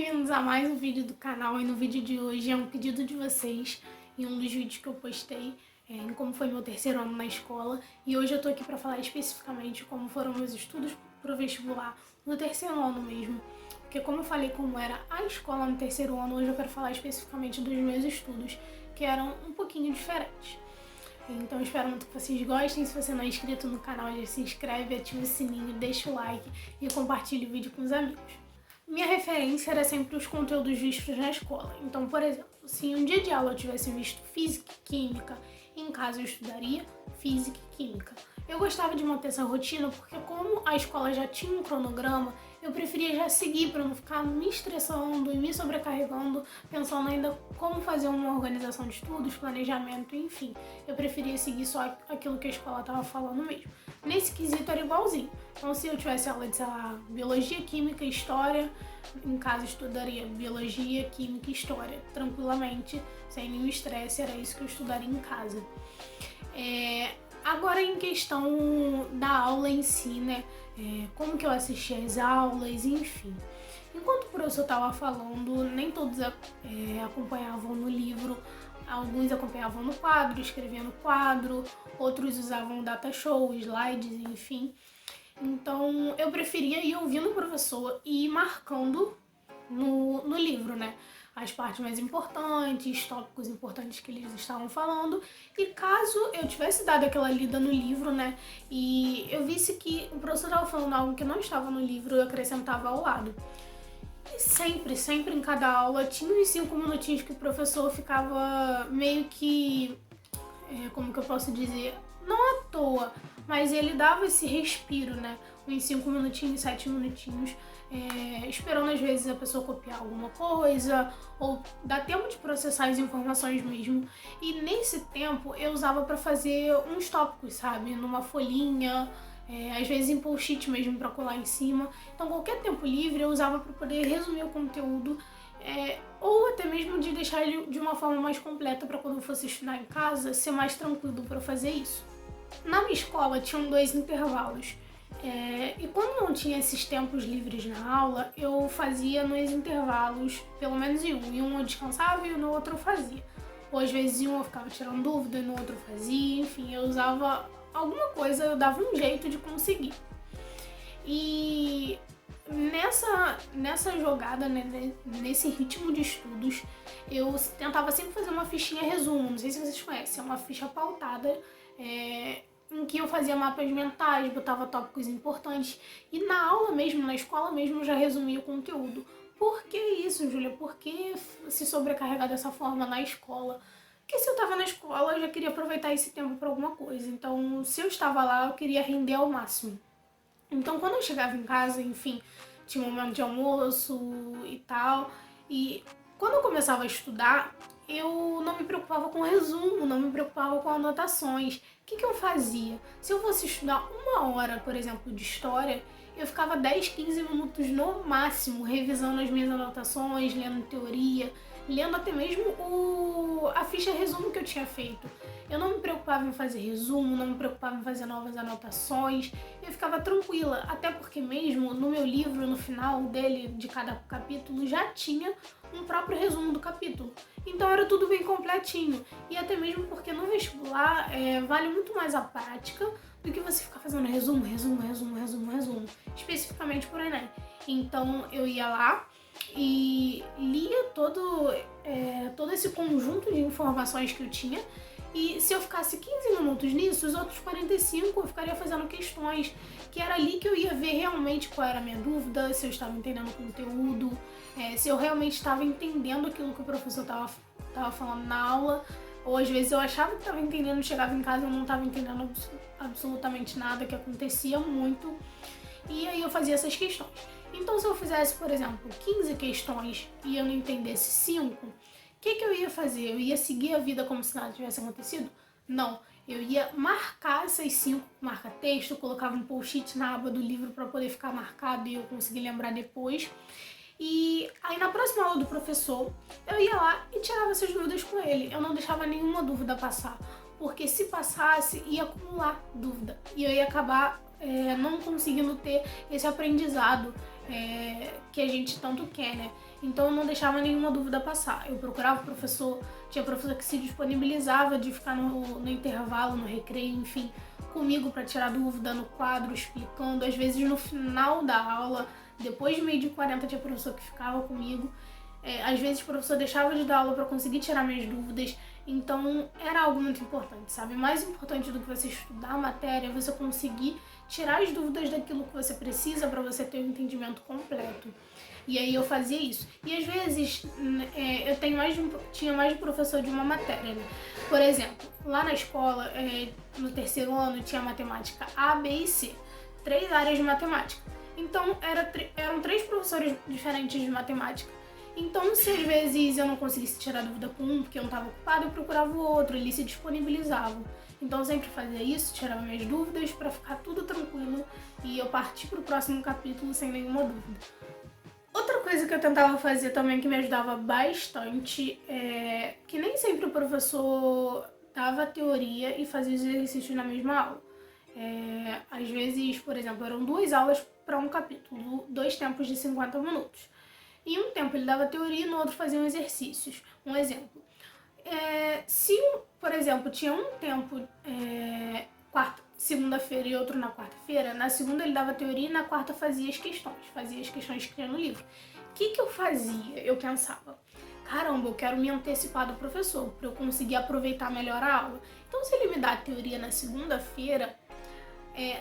bem-vindos a mais um vídeo do canal. E no vídeo de hoje é um pedido de vocês em um dos vídeos que eu postei em como foi meu terceiro ano na escola. E hoje eu tô aqui pra falar especificamente como foram meus estudos pro vestibular no terceiro ano mesmo. Porque como eu falei como era a escola no terceiro ano, hoje eu quero falar especificamente dos meus estudos, que eram um pouquinho diferentes. Então eu espero muito que vocês gostem. Se você não é inscrito no canal, já se inscreve, ativa o sininho, deixa o like e compartilha o vídeo com os amigos. Minha referência era sempre os conteúdos vistos na escola. Então, por exemplo, se em um dia de aula eu tivesse visto física e química, em casa eu estudaria física e química. Eu gostava de manter essa rotina porque como a escola já tinha um cronograma, eu preferia já seguir para não ficar me estressando e me sobrecarregando, pensando ainda como fazer uma organização de estudos, planejamento, enfim. Eu preferia seguir só aquilo que a escola estava falando mesmo. Nesse quesito era igualzinho. Então se eu tivesse aula de, sei lá, biologia, química e história, em casa eu estudaria biologia, química e história, tranquilamente, sem nenhum estresse, era isso que eu estudaria em casa. Agora em questão da aula em si, né, como que eu assistia às aulas, enfim. Enquanto o professor estava falando, nem todos acompanhavam no livro, alguns acompanhavam no quadro, escreviam no quadro, outros usavam data show, slides, enfim. Então eu preferia ir ouvindo o professor e ir marcando no livro, né? As partes mais importantes, tópicos importantes que eles estavam falando. E caso eu tivesse dado aquela lida no livro, né, e eu visse que o professor estava falando algo que não estava no livro, eu acrescentava ao lado. E sempre em cada aula tinha uns 5 minutinhos que o professor ficava meio que, como que eu posso dizer, não à toa, mas ele dava esse respiro, né, uns 5 minutinhos, 7 minutinhos, esperando às vezes a pessoa copiar alguma coisa ou dar tempo de processar as informações mesmo. E nesse tempo eu usava para fazer uns tópicos, sabe, numa folhinha, às vezes em post-it mesmo para colar em cima. Então qualquer tempo livre eu usava para poder resumir o conteúdo, ou até mesmo de deixar ele de uma forma mais completa para quando eu fosse estudar em casa ser mais tranquilo para fazer isso. Na minha escola tinham 2 intervalos. E quando não tinha esses tempos livres na aula, eu fazia nos intervalos, pelo menos em um eu descansava e no outro eu fazia. Ou às vezes em um eu ficava tirando dúvida e no outro eu fazia, enfim, eu usava alguma coisa, eu dava um jeito de conseguir. E nessa jogada, né, nesse ritmo de estudos, eu tentava sempre fazer uma fichinha resumo, não sei se vocês conhecem, é uma ficha pautada, em que eu fazia mapas mentais, botava tópicos importantes e na aula mesmo, na escola mesmo, eu já resumia o conteúdo. Por que isso, Júlia? Por que se sobrecarregar dessa forma na escola? Porque se eu estava na escola, eu já queria aproveitar esse tempo para alguma coisa. Então, se eu estava lá, eu queria render ao máximo. Então, quando eu chegava em casa, enfim, tinha um momento de almoço e tal, e quando eu começava a estudar, eu não me preocupava com resumo, não me preocupava com anotações. O que eu fazia? Se eu fosse estudar 1 hora, por exemplo, de história, eu ficava 10, 15 minutos no máximo revisando as minhas anotações, lendo teoria, lendo até mesmo a ficha resumo que eu tinha feito. Eu não me preocupava em fazer resumo, não me preocupava em fazer novas anotações, eu ficava tranquila, até porque mesmo no meu livro, no final dele, de cada capítulo, já tinha um próprio resumo do capítulo. Então era tudo bem completinho. E até mesmo porque no vestibular vale muito mais a prática do que você ficar fazendo resumo, especificamente por Enem. Então eu ia lá e lia todo esse conjunto de informações que eu tinha. E se eu ficasse 15 minutos nisso, os outros 45 eu ficaria fazendo questões, que era ali que eu ia ver realmente qual era a minha dúvida, se eu estava entendendo o conteúdo, se eu realmente estava entendendo aquilo que o professor estava falando na aula, ou às vezes eu achava que estava entendendo, chegava em casa e eu não estava entendendo absolutamente nada, que acontecia muito, e aí eu fazia essas questões. Então se eu fizesse, por exemplo, 15 questões e eu não entendesse 5, o que eu ia fazer? Eu ia seguir a vida como se nada tivesse acontecido? Não. Eu ia marcar essas 5, marca-texto, colocava um post-it na aba do livro para poder ficar marcado e eu conseguir lembrar depois. E aí na próxima aula do professor, eu ia lá e tirava essas dúvidas com ele. Eu não deixava nenhuma dúvida passar, porque se passasse, ia acumular dúvida. E eu ia acabar não conseguindo ter esse aprendizado que a gente tanto quer, né? Então eu não deixava nenhuma dúvida passar. Eu procurava o professor, tinha professor que se disponibilizava de ficar no intervalo, no recreio, enfim, comigo para tirar dúvida no quadro, explicando. Às vezes no final da aula, depois de 12h40, tinha professor que ficava comigo. Às vezes o professor deixava de dar aula para conseguir tirar minhas dúvidas. Então era algo muito importante, sabe? Mais importante do que você estudar a matéria é você conseguir tirar as dúvidas daquilo que você precisa para você ter um entendimento completo. E aí eu fazia isso. E às vezes eu tinha mais de um professor de uma matéria, né? Por exemplo, lá na escola, no terceiro ano, tinha matemática A, B e C. 3 áreas de matemática. Então eram 3 professores diferentes de matemática. Então, se às vezes eu não conseguisse tirar dúvida com um porque eu não estava ocupado, eu procurava o outro, eles se disponibilizavam. Então eu sempre fazia isso, tirava minhas dúvidas para ficar tudo tranquilo e eu partir para o próximo capítulo sem nenhuma dúvida. Outra coisa que eu tentava fazer também que me ajudava bastante é que nem sempre o professor dava a teoria e fazia os exercícios na mesma aula. Às vezes, por exemplo, eram 2 aulas para um capítulo, 2 tempos de 50 minutos. Em um tempo ele dava teoria e no outro faziam exercícios. Um exemplo. Se, por exemplo, tinha um tempo segunda-feira e outro na quarta-feira, na segunda ele dava teoria e na quarta fazia as questões que tinha no livro. O que eu fazia? Eu pensava, caramba, eu quero me antecipar do professor para eu conseguir aproveitar melhor a aula. Então se ele me dá a teoria na segunda-feira,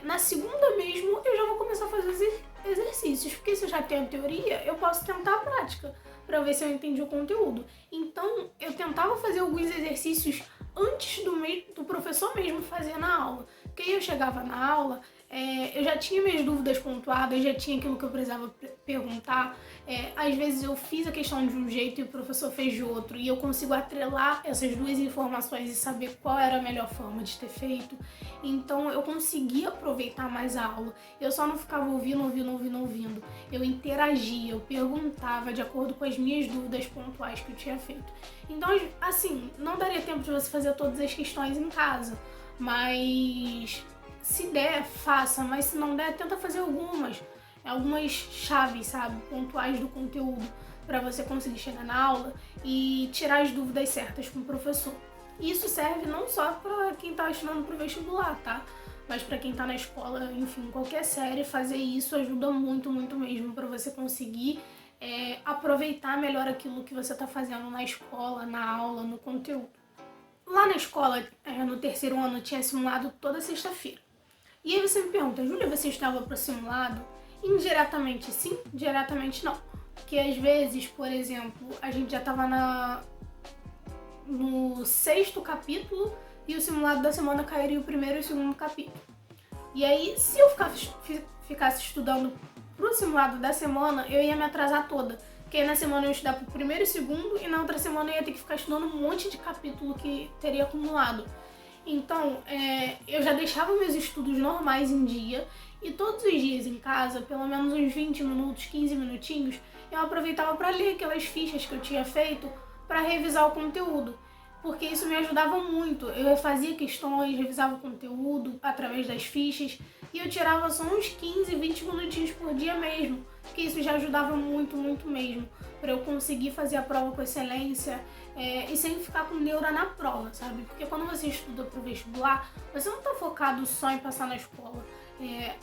na segunda mesmo eu já vou começar a fazer os exercícios, porque se eu já tenho a teoria, eu posso tentar a prática para ver se eu entendi o conteúdo. Então eu tentava fazer alguns exercícios antes do professor mesmo fazer na aula, porque aí eu chegava na aula, eu já tinha minhas dúvidas pontuadas, já tinha aquilo que eu precisava perguntar. Às vezes eu fiz a questão de um jeito e o professor fez de outro, e eu consigo atrelar essas duas informações e saber qual era a melhor forma de ter feito. Então eu conseguia aproveitar mais a aula. Eu só não ficava ouvindo. Eu interagia, eu perguntava de acordo com as minhas dúvidas pontuais que eu tinha feito. Então, assim, não daria tempo de você fazer todas as questões em casa, mas se der, faça, mas se não der, tenta fazer algumas chaves, sabe, pontuais do conteúdo para você conseguir chegar na aula e tirar as dúvidas certas com o professor. Isso serve não só para quem está estudando para o vestibular, tá? Mas para quem está na escola, enfim, qualquer série, fazer isso ajuda muito mesmo para você conseguir aproveitar melhor aquilo que você está fazendo na escola, na aula, no conteúdo. Lá na escola, no terceiro ano, tinha simulado toda sexta-feira. E aí você me pergunta, Júlia, você estava para simulado? Indiretamente sim, diretamente não. Porque às vezes, por exemplo, a gente já estava no 6º capítulo e o simulado da semana cairia o 1º e o 2º capítulo. E aí, se eu ficasse estudando pro simulado da semana, eu ia me atrasar toda. Porque aí na semana eu ia estudar pro 1º e 2º e na outra semana eu ia ter que ficar estudando um monte de capítulo que teria acumulado. Então, eu já deixava meus estudos normais em dia e todos os dias em casa, pelo menos uns 20 minutos, 15 minutinhos, eu aproveitava para ler aquelas fichas que eu tinha feito para revisar o conteúdo, porque isso me ajudava muito. Eu fazia questões, revisava o conteúdo através das fichas e eu tirava só uns 15, 20 minutinhos por dia mesmo, porque isso já ajudava muito mesmo, para eu conseguir fazer a prova com excelência e sem ficar com neura na prova, sabe? Porque quando você estuda pro vestibular, você não tá focado só em passar na escola.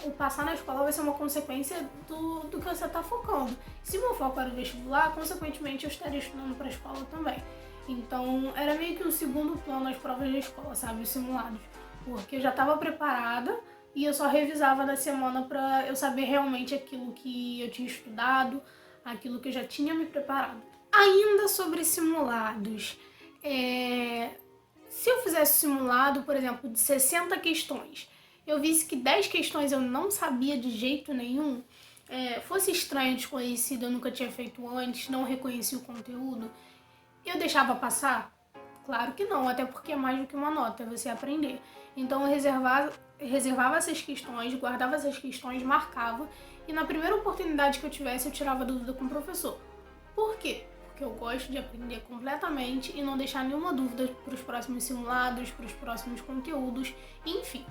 O passar na escola vai ser uma consequência do que você tá focando. Se meu foco era o vestibular, consequentemente eu estaria estudando pra escola também. Então era meio que um segundo plano as provas da escola, sabe? Os simulados. Porque eu já estava preparada e eu só revisava na semana pra eu saber realmente aquilo que eu tinha estudado, aquilo que eu já tinha me preparado. Ainda sobre simulados, se eu fizesse simulado, por exemplo, de 60 questões, eu visse que 10 questões eu não sabia de jeito nenhum, fosse estranho, desconhecido, eu nunca tinha feito antes, não reconheci o conteúdo, eu deixava passar? Claro que não, até porque é mais do que uma nota, é você aprender. Então eu reservava essas questões, guardava essas questões, marcava, e na primeira oportunidade que eu tivesse, eu tirava dúvida com o professor. Por quê? Porque eu gosto de aprender completamente e não deixar nenhuma dúvida para os próximos simulados, para os próximos conteúdos, enfim.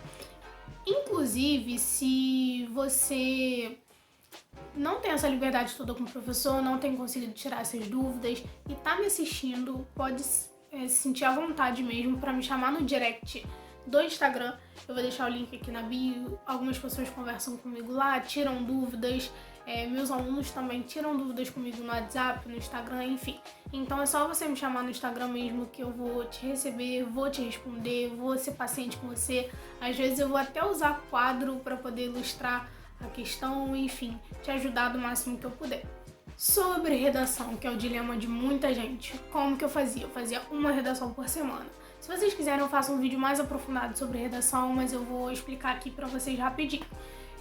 Inclusive, se você não tem essa liberdade toda com o professor, não tem conseguido tirar essas dúvidas e tá me assistindo, pode se sentir à vontade mesmo para me chamar no direct do Instagram. Eu vou deixar o link aqui na bio. Algumas pessoas conversam comigo lá, tiram dúvidas. Meus alunos também tiram dúvidas comigo no WhatsApp, no Instagram, enfim. Então é só você me chamar no Instagram mesmo que eu vou te receber, vou te responder, vou ser paciente com você. Às vezes eu vou até usar quadro para poder ilustrar a questão, enfim, te ajudar do máximo que eu puder. Sobre redação, que é o dilema de muita gente, como que eu fazia? Eu fazia uma redação por semana. Se vocês quiserem, eu faço um vídeo mais aprofundado sobre redação, mas eu vou explicar aqui pra vocês rapidinho.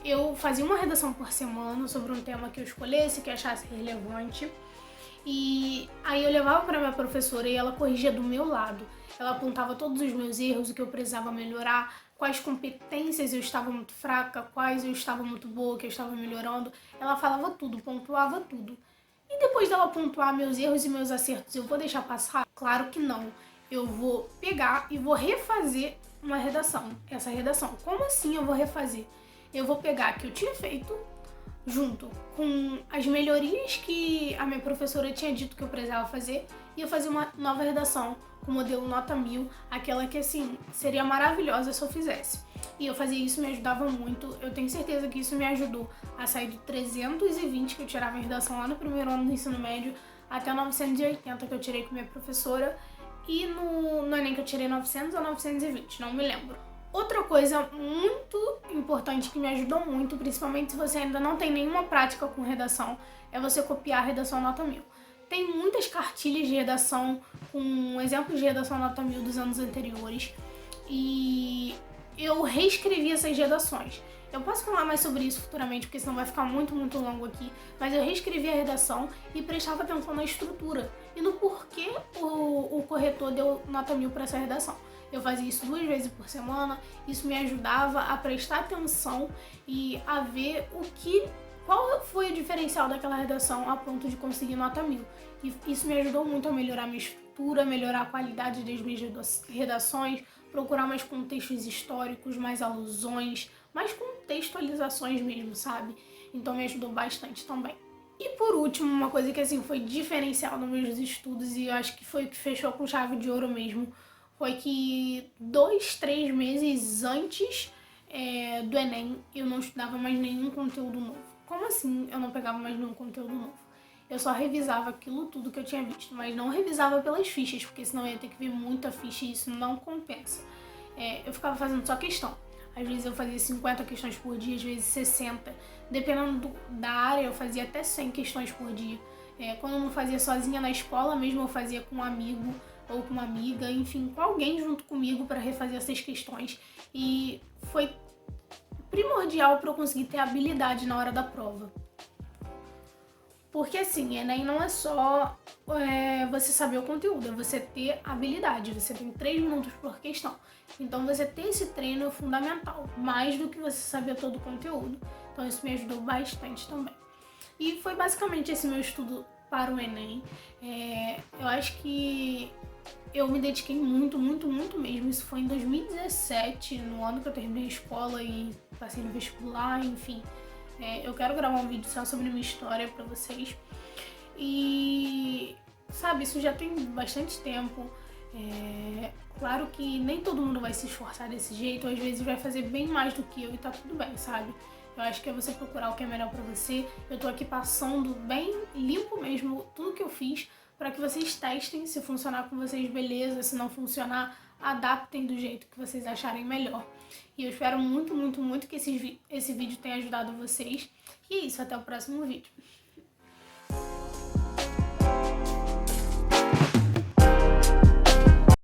Eu fazia uma redação por semana sobre um tema que eu escolhesse, que eu achasse relevante. E aí eu levava para minha professora e ela corrigia do meu lado. Ela apontava todos os meus erros, o que eu precisava melhorar, quais competências eu estava muito fraca, quais eu estava muito boa, que eu estava melhorando. Ela falava tudo, pontuava tudo. E depois dela pontuar meus erros e meus acertos, eu vou deixar passar? Claro que não. Eu vou pegar e vou refazer uma redação. Essa redação, como assim eu vou refazer? Eu vou pegar a que eu tinha feito, junto com as melhorias que a minha professora tinha dito que eu precisava fazer, e eu fazia uma nova redação com o modelo nota 1000, aquela que, assim, seria maravilhosa se eu fizesse. E eu fazia isso, me ajudava muito. Eu tenho certeza que isso me ajudou a sair do 320 que eu tirava em redação lá no primeiro ano do ensino médio até 980 que eu tirei com minha professora, e no Enem que eu tirei 900 ou 920, não me lembro. Outra coisa muito importante que me ajudou muito, principalmente se você ainda não tem nenhuma prática com redação, é você copiar a redação nota 1000. Tem muitas cartilhas de redação com exemplos de redação nota 1000 dos anos anteriores e eu reescrevi essas redações. Eu posso falar mais sobre isso futuramente, porque senão vai ficar muito longo aqui, mas eu reescrevi a redação e prestava atenção na estrutura e no porquê o corretor deu nota 1000 para essa redação. Eu fazia isso 2 vezes por semana, isso me ajudava a prestar atenção e a ver qual foi o diferencial daquela redação a ponto de conseguir nota 1000. E isso me ajudou muito a melhorar minha estrutura, melhorar a qualidade das minhas redações, procurar mais contextos históricos, mais alusões, mais contextualizações mesmo, sabe? Então me ajudou bastante também. E por último, uma coisa que assim foi diferencial nos meus estudos e eu acho que foi o que fechou com chave de ouro mesmo, foi que 2, 3 meses antes do Enem eu não estudava mais nenhum conteúdo novo. Como assim eu não pegava mais nenhum conteúdo novo? Eu só revisava aquilo tudo que eu tinha visto, mas não revisava pelas fichas, porque senão eu ia ter que ver muita ficha e isso não compensa. Eu ficava fazendo só questão. Às vezes eu fazia 50 questões por dia, às vezes 60. Dependendo da área, eu fazia até 100 questões por dia. Quando eu não fazia sozinha na escola mesmo, eu fazia com um amigo ou com uma amiga, enfim, com alguém junto comigo para refazer essas questões. E foi primordial para eu conseguir ter habilidade na hora da prova. Porque assim, Enem não é só você saber o conteúdo, é você ter habilidade. Você tem 3 minutos por questão. Então você ter esse treino é fundamental, mais do que você saber todo o conteúdo. Então isso me ajudou bastante também. E foi basicamente esse meu estudo para o Enem. Eu acho que eu me dediquei muito mesmo. Isso foi em 2017, no ano que eu terminei a escola e passei no vestibular, enfim. Eu quero gravar um vídeo só sobre minha história pra vocês. E, sabe, isso já tem bastante tempo. Claro que nem todo mundo vai se esforçar desse jeito. Às vezes vai fazer bem mais do que eu e tá tudo bem, sabe? Eu acho que é você procurar o que é melhor pra você. Eu tô aqui passando bem limpo mesmo tudo que eu fiz para que vocês testem. Se funcionar com vocês, beleza. Se não funcionar, adaptem do jeito que vocês acharem melhor. E eu espero muito que esse vídeo tenha ajudado vocês. E é isso, até o próximo vídeo.